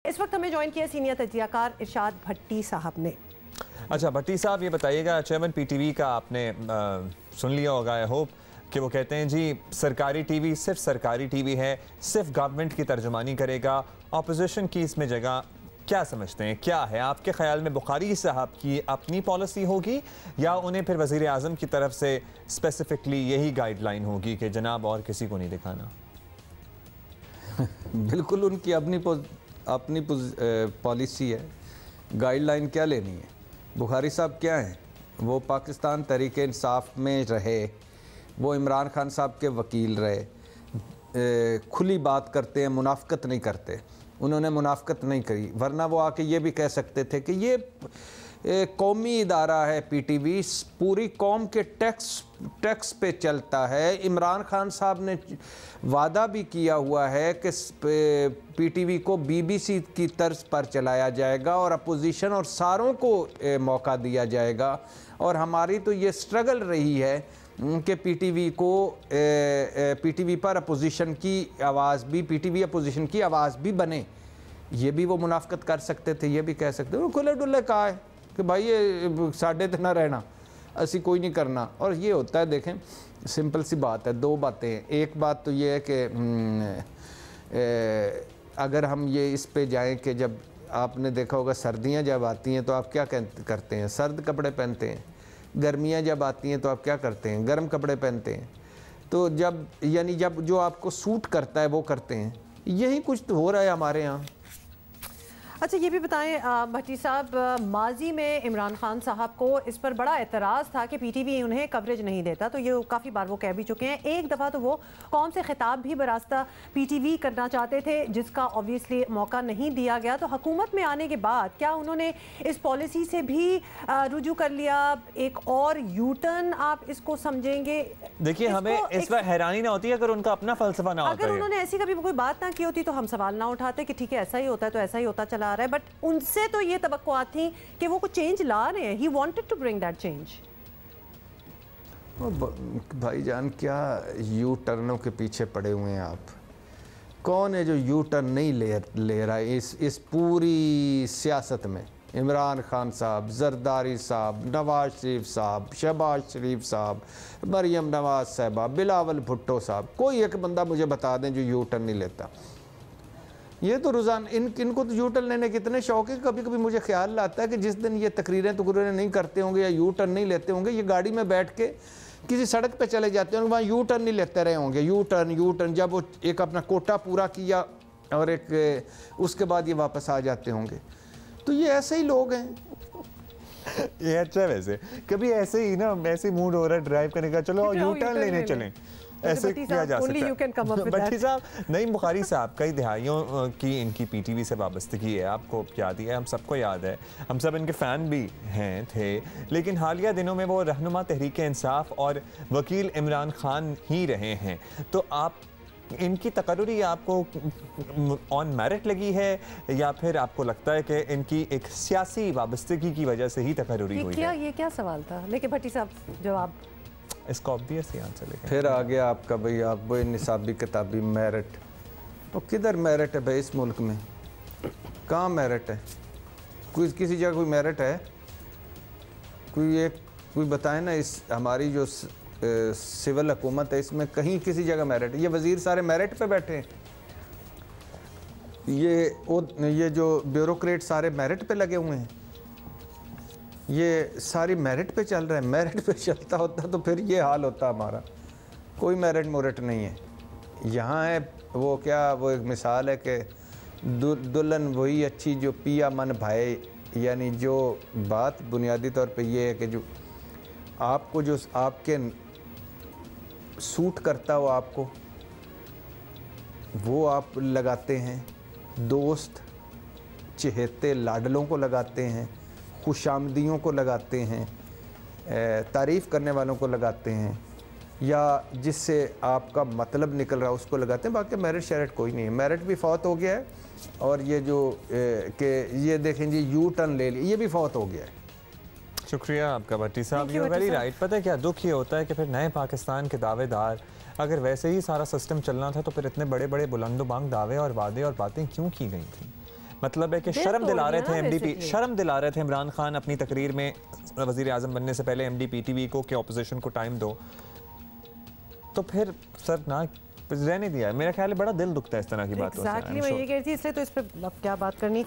इस वक्त हमें ज्वाइन किया सीनियर तजियाकार इरशाद भट्टी साहब ने। अच्छा भट्टी साहब, ये बताइएगा, चेयरमैन पीटीवी का आपने सुन लिया होगा आई होप, कि वो कहते हैं जी सरकारी टीवी सिर्फ सरकारी टीवी है, सिर्फ गवर्नमेंट की तर्जुमानी करेगा, अपोजिशन की इसमें जगह। क्या समझते हैं, क्या है आपके ख्याल में बुखारी साहब की अपनी पॉलिसी होगी या उन्हें फिर वज़ीर आज़म की तरफ से स्पेसिफिकली यही गाइडलाइन होगी कि जनाब और किसी को नहीं दिखाना? बिल्कुल उनकी अपनी पॉलिसी है, गाइडलाइन क्या लेनी है। बुखारी साहब क्या हैं, वो पाकिस्तान तहरीक इंसाफ में रहे, वो इमरान खान साहब के वकील रहे, खुली बात करते हैं, मुनाफकत नहीं करते। उन्होंने मुनाफकत नहीं करी, वरना वो आके ये भी कह सकते थे कि ये कौमी इदारा है पीटीवी, पूरी कौम के टैक्स पे चलता है। इमरान खान साहब ने वादा भी किया हुआ है कि पीटीवी को बीबीसी की तर्ज पर चलाया जाएगा और अपोजिशन और सारों को मौका दिया जाएगा। और हमारी तो ये स्ट्रगल रही है कि पीटीवी पर अपोजिशन की आवाज़ भी, पीटीवी अपोजिशन की आवाज़ भी बने। ये भी वो मुनाफकत कर सकते थे, ये भी कह सकते थे, खुले डुल्ले कहा है कि भाई ये साढ़े तो ना रहना, ऐसी कोई नहीं करना। और ये होता है, देखें सिंपल सी बात है, दो बातें हैं। एक बात तो ये है कि अगर हम ये इस पे जाएं कि जब आपने देखा होगा सर्दियां जब आती हैं तो आप क्या करते हैं, सर्द कपड़े पहनते हैं। गर्मियाँ जब आती हैं तो आप क्या करते हैं, गर्म कपड़े पहनते हैं। तो जब जब जो आपको सूट करता है वो करते हैं। यही कुछ तो हो रहा है हमारे यहाँ। अच्छा ये भी बताएं भट्टी साहब, माजी में इमरान खान साहब को इस पर बड़ा एतराज़ था कि पीटीवी उन्हें कवरेज नहीं देता, तो ये काफ़ी बार वो कह भी चुके हैं। एक दफ़ा तो वो कौम से खिताब भी बरास्ता पीटीवी करना चाहते थे, जिसका ऑब्वियसली मौका नहीं दिया गया। तो हुकूमत में आने के बाद क्या उन्होंने इस पॉलिसी से भी रुजू कर लिया? एक और यू टर्न आप इसको समझेंगे? देखिए हमें इस पर हैरानी ना होती है अगर उनका अपना फलसफा ना होता। अगर उन्होंने ऐसी कभी कोई बात ना की होती तो हम सवाल ना उठाते कि ठीक है ऐसा ही होता है तो ऐसा ही होता चला रहा है। बट उनसे तो ये तवक्कुआत थी कि वो कुछ चेंज ला रहे हैं। He wanted to bring that change. भाईजान क्या यू टर्नों के पीछे पड़े हुए हैं आप? कौन है जो यू टर्न नहीं ले रहा है इस पूरी सियासत में? इमरान खान साहब, जरदारी साहब, नवाज शरीफ साहब, शहबाज शरीफ साहब, मरियम नवाज साहबा, बिलावल भुट्टो साहब, कोई एक बंदा मुझे बता दें जो यू टर्न नहीं लेता। ये तो रोज़ाना इनको तो यू टर्न लेने के इतने शौक है। कभी कभी मुझे ख्याल आता है कि जिस दिन ये तकरीरें नहीं करते होंगे या यू टर्न नहीं लेते होंगे, ये गाड़ी में बैठ के किसी सड़क पे चले जाते होंगे, वहाँ यू टर्न नहीं लेते रहे होंगे। यू टर्न जब वो एक अपना कोटा पूरा किया और एक उसके बाद ये वापस आ जाते होंगे। तो ये ऐसे ही लोग हैं। ये अच्छा है वैसे, कभी ऐसे ही ना, ऐसे मूड हो रहा है ड्राइव करने का, चलो यू टर्न लेने चलें, ऐसे किया जा सकता है। भट्टी साहब, नईम बुखारी साहब कई दिहाइयों की इनकी पीटीवी से वाबस्तगी है, आपको याद ही है, हम सबको याद है, हम सब इनके फ़ैन भी हैं थे। लेकिन हालिया दिनों में वो रहनुमा तहरीक इंसाफ और वकील इमरान खान ही रहे हैं। तो आप इनकी तकर्रुरी आपको ऑन मेरिट लगी है या फिर आपको लगता है कि इनकी एक सियासी वाबस्तगी की वजह से ही तकर्रुरी हुई है? ये क्या सवाल था? लेकिन भट्टी साहब जवाब इसका ऑब्वियस ही आंसर लेकिन फिर आ गया आपका भाई, आप वो निसाबी किताबी मेरिट। तो किधर मेरिट है भाई इस मुल्क में? कहाँ मेरिट है? किसी जगह कोई मेरिट है? कोई बताए ना। इस हमारी जो सिविल हुकूमत है इसमें कहीं किसी जगह मेरिट? ये वजीर सारे मेरिट पे बैठे हैं, ये जो ब्यूरोक्रेट सारे मेरिट पे लगे हुए हैं, ये सारी मेरिट पे चल रहा है। मेरिट पे चलता होता तो फिर ये हाल होता हमारा। कोई मेरिट मोरिट नहीं है यहाँ है। वो क्या, वो एक मिसाल है कि दुल्हन वही अच्छी जो पिया मन भाए, यानी जो बात बुनियादी तौर पे ये है कि जो आपको, जो आपके सूट करता हो आपको, वो आप लगाते हैं। दोस्त चहेते लाडलों को लगाते हैं, खुशामदियों को लगाते हैं, तारीफ़ करने वालों को लगाते हैं, या जिससे आपका मतलब निकल रहा है उसको लगाते हैं। बाकी मेरिट शेरिट कोई नहीं है। मेरिट भी फौत हो गया है और ये जो कि ये देखें जी यू टर्न ले लिया, ये भी फौत हो गया है। शुक्रिया आपका भट्टी साहब, यू वेरी राइट। पता है क्या दुख ये होता है कि फिर नए पाकिस्तान के दावेदार, अगर वैसे ही सारा सिस्टम चलना था तो फिर इतने बड़े बड़े बुलंदोबांग दावे और वादे और बातें क्यों की गई थी? मतलब है कि शर्म दिला रहे थे एमडी, शर्म दिला रहे थे इमरान खान अपनी तकरीर में वज़ीर आज़म बनने से पहले एमडी पीटीवी को कि ऑपोजिशन को टाइम दो, तो फिर सर ना रहने दिया। मेरा ख्याल है बड़ा दिल दुखता है इस तरह की बातों से। एग्जैक्टली मैं ये कह रही थी, इसलिए तो इस पर अब क्या बात करनी।